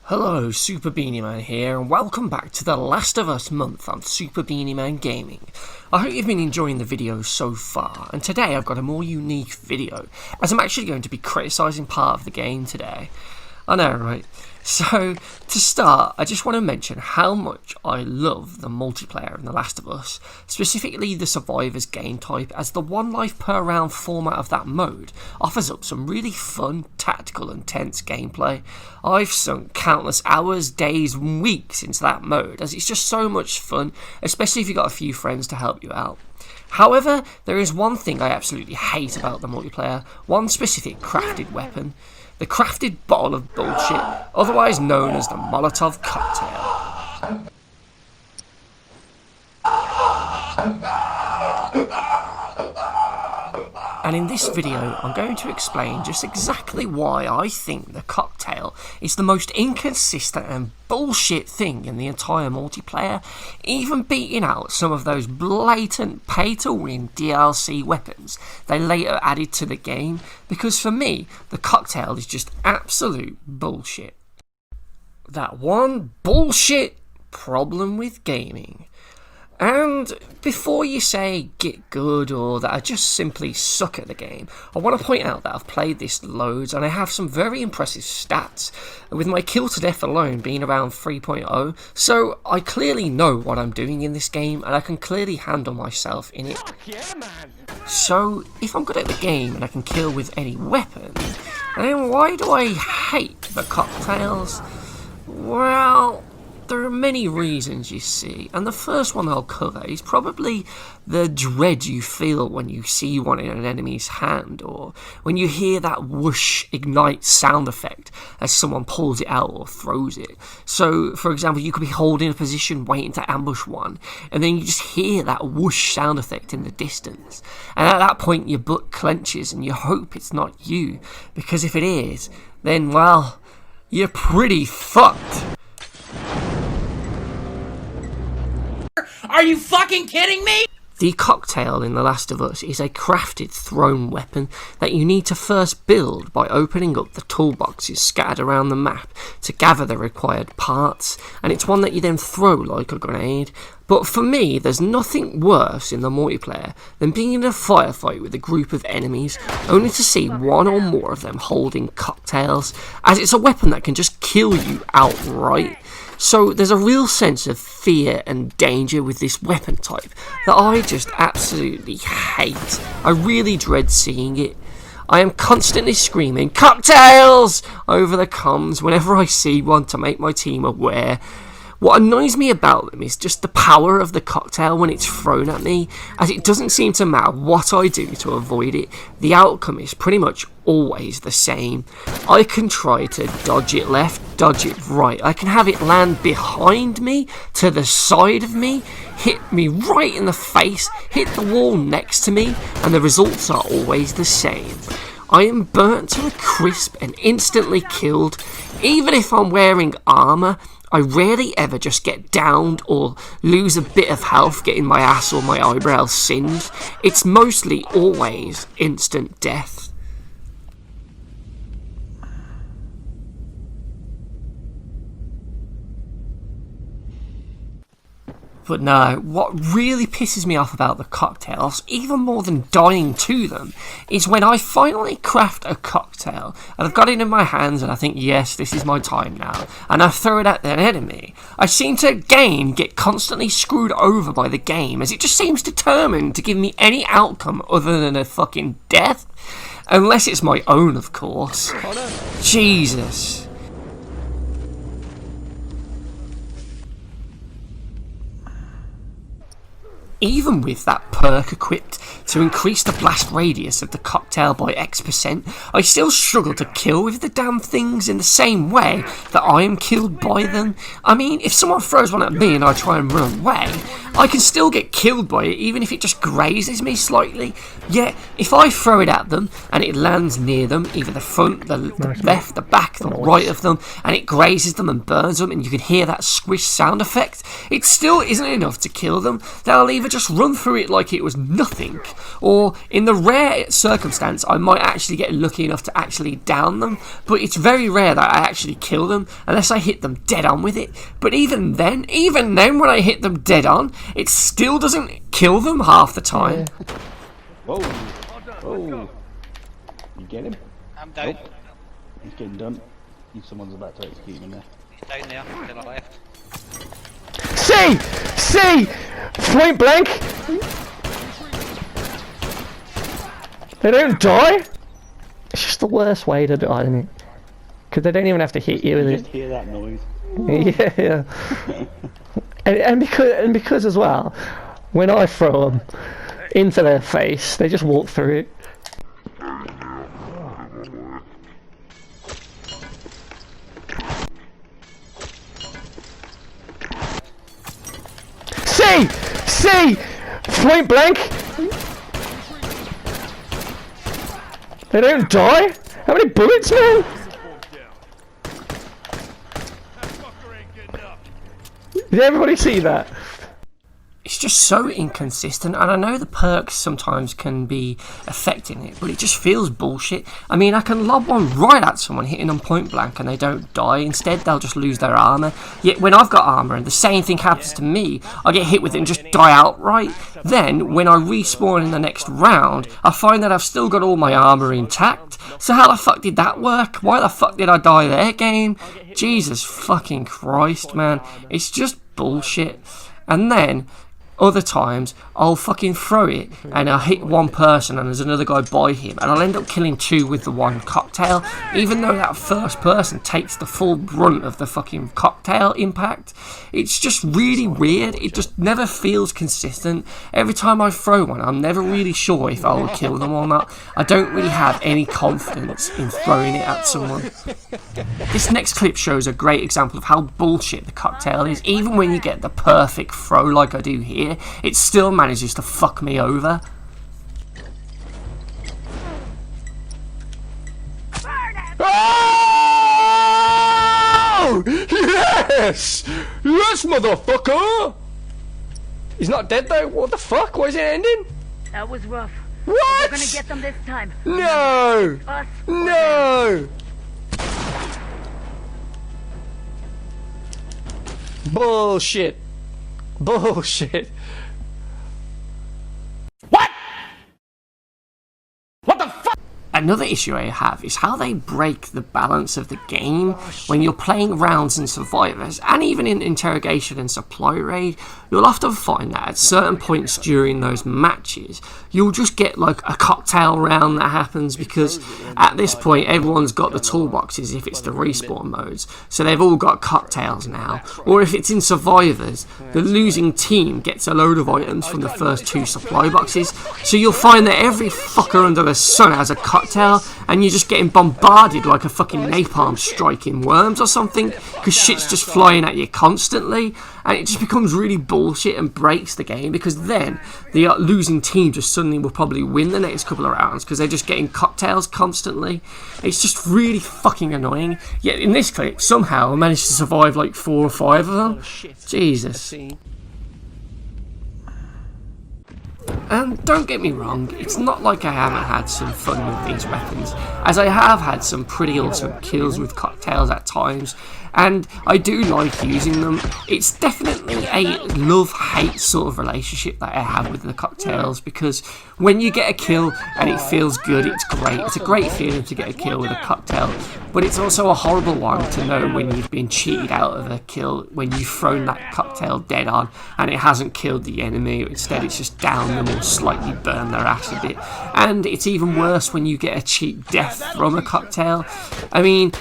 Hello, Super Beanie-man here, and welcome back to The Last of Us month on Super Beanie-man Gaming. I hope you've been enjoying the videos so far, and today I've got a more unique video, as I'm actually going to be criticising part of the game today. I know, right? So, to start, I just want to mention how much I love the multiplayer in The Last of Us, specifically the Survivors game type, as the one life per round format of that mode offers up some really fun, tactical and tense gameplay. I've sunk countless hours, days and weeks into that mode, as it's just so much fun, especially if you've got a few friends to help you out. However, there is one thing I absolutely hate about the multiplayer, one specific crafted weapon. The crafted bottle of bullshit, otherwise known as the Molotov cocktail. And in this video, I'm going to explain just exactly why I think the cocktail is the most inconsistent and bullshit thing in the entire multiplayer, even beating out some of those blatant pay-to-win DLC weapons they later added to the game, because for me, the cocktail is just absolute bullshit. That one bullshit problem with gaming. And before you say get good or that I just simply suck at the game, I want to point out that I've played this loads and I have some very impressive stats, with my kill to death alone being around 3.0, so I clearly know what I'm doing in this game and I can clearly handle myself in it. Yeah, man. So if I'm good at the game and I can kill with any weapon, then why do I hate the cocktails? Well, there are many reasons, you see, and the first one I'll cover is probably the dread you feel when you see one in an enemy's hand, or when you hear that whoosh ignite sound effect as someone pulls it out or throws it. So, for example, you could be holding a position waiting to ambush one, and then you just hear that whoosh sound effect in the distance, and at that point your butt clenches and you hope it's not you, because if it is, then, well, you're pretty fucked. Are you fucking kidding me? The cocktail in The Last of Us is a crafted thrown weapon that you need to first build by opening up the toolboxes scattered around the map to gather the required parts, and it's one that you then throw like a grenade. But for me, there's nothing worse in the multiplayer than being in a firefight with a group of enemies, only to see one or more of them holding cocktails, as it's a weapon that can just kill you outright. So there's a real sense of fear and danger with this weapon type that I just absolutely hate. I really dread seeing it. I am constantly screaming "cocktails" over the comms whenever I see one to make my team aware. What annoys me about them is just the power of the cocktail when it's thrown at me, as it doesn't seem to matter what I do to avoid it, the outcome is pretty much always the same. I can try to dodge it left, dodge it right, I can have it land behind me, to the side of me, hit me right in the face, hit the wall next to me, and the results are always the same. I am burnt to a crisp and instantly killed. Even if I'm wearing armour, I rarely ever just get downed or lose a bit of health getting my ass or my eyebrows singed. It's mostly always instant death. But no, what really pisses me off about the cocktails, even more than dying to them, is when I finally craft a cocktail, and I've got it in my hands and I think, yes, this is my time now, and I throw it at an enemy, I seem to again get constantly screwed over by the game, as it just seems determined to give me any outcome other than a fucking death. Unless it's my own, of course. Jesus. Even with that perk equipped to increase the blast radius of the cocktail by X%, I still struggle to kill with the damn things in the same way that I am killed by them. I mean, if someone throws one at me and I try and run away, I can still get killed by it even if it just grazes me slightly. Yet if I throw it at them and it lands near them, either the front, the left, the back, the right of them, and it grazes them and burns them, and you can hear that squish sound effect, it still isn't enough to kill them. They'll either just run through it like it was nothing, or in the rare circumstance I might actually get lucky enough to actually down them, but it's very rare that I actually kill them unless I hit them dead on with it. But even then when I hit them dead on, it still doesn't kill them half the time. Whoa. Whoa. You get him? I'm down. Nope. He's getting done. Someone's about to execute him in there. He's down there, to the left. See! Point blank! They don't die? It's just the worst way to die, isn't it? Because they don't even have to hit you with it. Just hear that noise. Yeah. and because as well, when I throw them into their face, they just walk through it. See! Point blank! They don't die? How many bullets, man? Did everybody see that? It's just so inconsistent, and I know the perks sometimes can be affecting it, but it just feels bullshit. I mean, I can lob one right at someone, hitting them point blank, and they don't die. Instead, they'll just lose their armour. Yet when I've got armour and the same thing happens to me, I get hit with it and just die outright. Then, when I respawn in the next round, I find that I've still got all my armour intact. So how the fuck did that work? Why the fuck did I die there, game? Jesus fucking Christ, man. It's just bullshit. And then other times, I'll fucking throw it, and I'll hit one person, and there's another guy by him, and I'll end up killing two with the one cocktail, even though that first person takes the full brunt of the fucking cocktail impact. It's just really weird. It just never feels consistent. Every time I throw one, I'm never really sure if I will kill them or not. I don't really have any confidence in throwing it at someone. This next clip shows a great example of how bullshit the cocktail is. Even when you get the perfect throw like I do here, it still manages to fuck me over. Oh! Yes! Yes, motherfucker! He's not dead though. What the fuck? Why is it ending? That was rough. What? We're gonna get them this time. No! Us. No! Bullshit. Bullshit. Another issue I have is how they break the balance of the game when you're playing rounds in Survivors, and even in Interrogation and Supply Raid. You'll often find that at certain points during those matches, you'll just get like a cocktail round that happens, because at this point everyone's got the toolboxes if it's the respawn modes, so they've all got cocktails now. Or if it's in Survivors, the losing team gets a load of items from the first two supply boxes, so you'll find that every fucker under the sun has a cocktail, and you're just getting bombarded like a fucking napalm striking worms or something, because shit's just flying at you constantly, and it just becomes really bullshit and breaks the game, because then the losing team just suddenly will probably win the next couple of rounds because they're just getting cocktails constantly. It's just really fucking annoying. Yet in this clip, somehow I managed to survive like 4 or 5 of them. Jesus. And don't get me wrong, it's not like I haven't had some fun with these weapons, as I have had some pretty awesome kills with cocktails at times, and I do like using them. It's definitely a love-hate sort of relationship that I have with the cocktails, because when you get a kill and it feels good, it's great. It's a great feeling to get a kill with a cocktail, but it's also a horrible one to know when you've been cheated out of a kill, when you've thrown that cocktail dead on and it hasn't killed the enemy, instead it's just downed them or slightly burned their ass a bit. And it's even worse when you get a cheap death from a cocktail. I mean,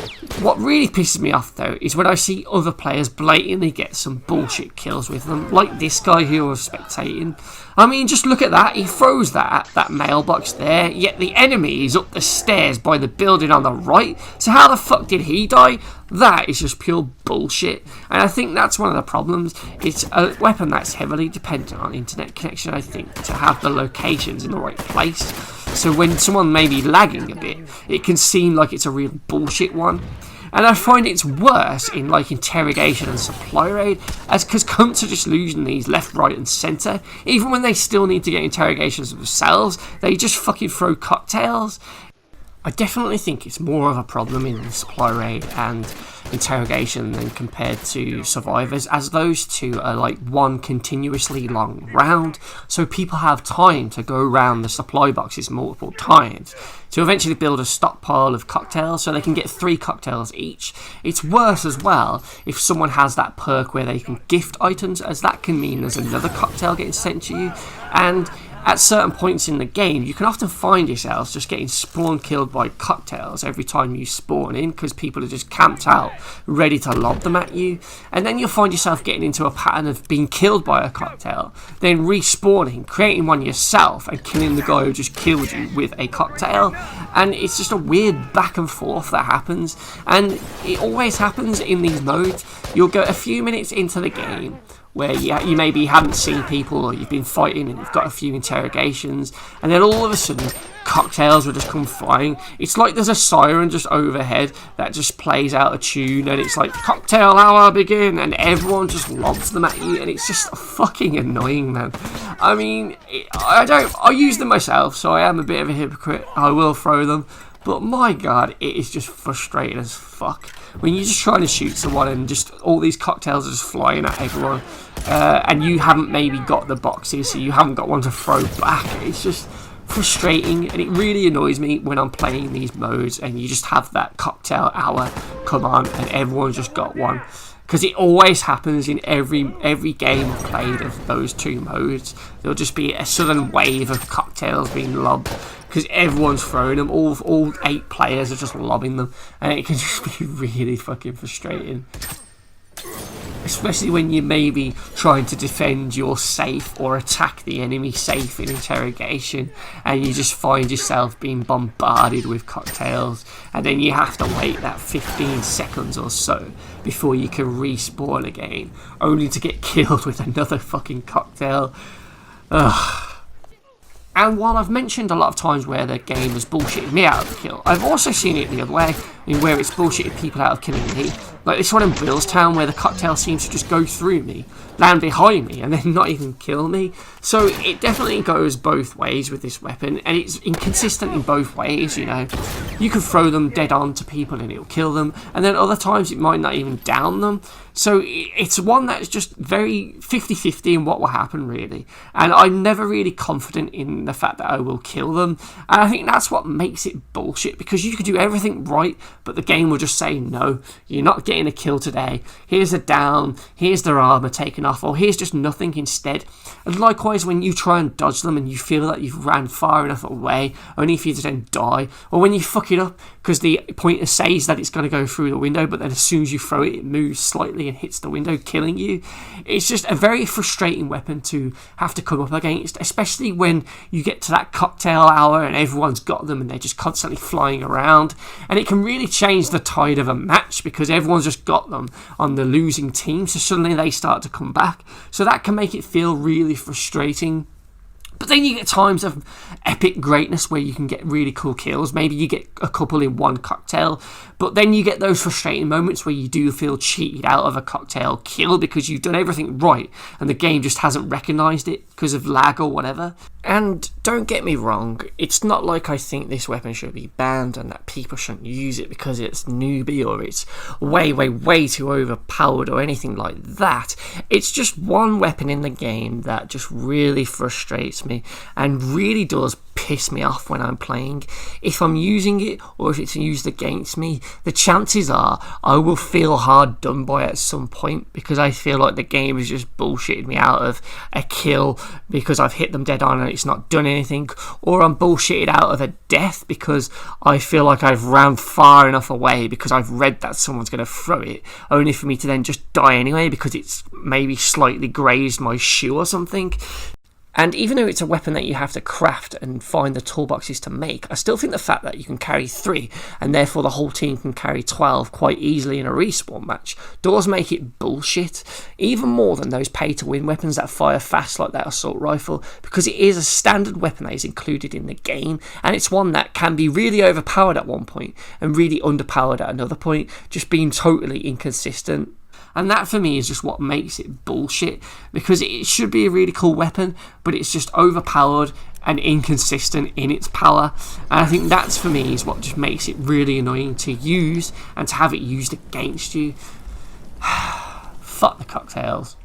what really pisses me off though is when I see other players blatantly get some bullshit kills with them, like this guy who was spectating. I mean, just look at that. He throws that at that mailbox there, yet the enemy is up the stairs by the building on the right. So how the fuck did he die? That is just pure bullshit, and I think that's one of the problems. It's a weapon that's heavily dependent on internet connection, I think, to have the locations in the right place. So when someone may be lagging a bit, it can seem like it's a real bullshit one. And I find it's worse in like Interrogation and Supply Raid, as because cunts are just losing these left, right and centre. Even when they still need to get interrogations themselves, they just fucking throw cocktails. I definitely think it's more of a problem in the Supply Raid and Interrogation than compared to Survivors, as those two are like one continuously long round, so people have time to go around the supply boxes multiple times to eventually build a stockpile of cocktails so they can get 3 cocktails each. It's worse as well if someone has that perk where they can gift items, as that can mean there's another cocktail getting sent to you, and at certain points in the game, you can often find yourselves just getting spawn killed by cocktails every time you spawn in, because people are just camped out, ready to lob them at you. And then you'll find yourself getting into a pattern of being killed by a cocktail, then respawning, creating one yourself, and killing the guy who just killed you with a cocktail. And it's just a weird back and forth that happens. And it always happens in these modes. You'll go a few minutes into the game where you maybe haven't seen people, or you've been fighting and you've got a few interrogations, and then all of a sudden cocktails will just come flying. It's like there's a siren just overhead that just plays out a tune, and it's like, cocktail hour begin, and everyone just lobs them at you, and it's just fucking annoying, man. I mean, I use them myself, so I am a bit of a hypocrite. I will throw them, but my god, it is just frustrating as fuck when you're just trying to shoot someone and just all these cocktails are just flying at everyone, and you haven't maybe got the boxes, so you haven't got one to throw back. It's just frustrating, and it really annoys me when I'm playing these modes and you just have that cocktail hour come on and everyone's just got one, because it always happens in every game I've played of those two modes. There'll just be a sudden wave of cocktails being lobbed because everyone's throwing them. All 8 players are just lobbing them, and it can just be really fucking frustrating. Especially when you're maybe trying to defend your safe or attack the enemy safe in Interrogation, and you just find yourself being bombarded with cocktails, and then you have to wait that 15 seconds or so before you can respawn again, only to get killed with another fucking cocktail. Ugh. And while I've mentioned a lot of times where the game has bullshitted me out of the kill, I've also seen it the other way, where it's bullshitted people out of killing me. Like this one in Billstown, where the cocktail seems to just go through me, land behind me, and then not even kill me. So it definitely goes both ways with this weapon, and it's inconsistent in both ways, you know. You can throw them dead on to people and it'll kill them, and then other times it might not even down them. So it's one that's just very 50-50 in what will happen, really. And I'm never really confident in the fact that I will kill them. And I think that's what makes it bullshit, because you could do everything right, but the game will just say, no, you're not getting a kill today. Here's a down, here's their armor taken off, or here's just nothing instead. And likewise, when you try and dodge them and you feel that you've ran far enough away, only for you to then die, or when you fuck it up because the pointer says that it's going to go through the window, but then as soon as you throw it, it moves slightly and hits the window, killing you. It's just a very frustrating weapon to have to come up against, especially when you get to that cocktail hour and everyone's got them and they're just constantly flying around, and it can really change the tide of a match because everyone's just got them on the losing team, so suddenly they start to come back, so that can make it feel really frustrating. But then you get times of epic greatness where you can get really cool kills. Maybe you get a couple in one cocktail, but then you get those frustrating moments where you do feel cheated out of a cocktail kill because you've done everything right and the game just hasn't recognised it because of lag or whatever. And don't get me wrong, it's not like I think this weapon should be banned and that people shouldn't use it because it's newbie or it's way too overpowered or anything like that. It's just one weapon in the game that just really frustrates me and really does piss me off when I'm playing. If I'm using it or if it's used against me, the chances are I will feel hard done by at some point because I feel like the game has just bullshitted me out of a kill because I've hit them dead on and it's not done anything, or I'm bullshitted out of a death because I feel like I've ran far enough away because I've read that someone's going to throw it, only for me to then just die anyway because it's maybe slightly grazed my shoe or something. And even though it's a weapon that you have to craft and find the toolboxes to make, I still think the fact that you can carry 3 and therefore the whole team can carry 12 quite easily in a respawn match does make it bullshit, even more than those pay-to-win weapons that fire fast like that assault rifle, because it is a standard weapon that is included in the game, and it's one that can be really overpowered at one point and really underpowered at another point, just being totally inconsistent. And that for me is just what makes it bullshit, because it should be a really cool weapon, but it's just overpowered and inconsistent in its power. And I think that's for me is what just makes it really annoying to use and to have it used against you. Fuck the cocktails.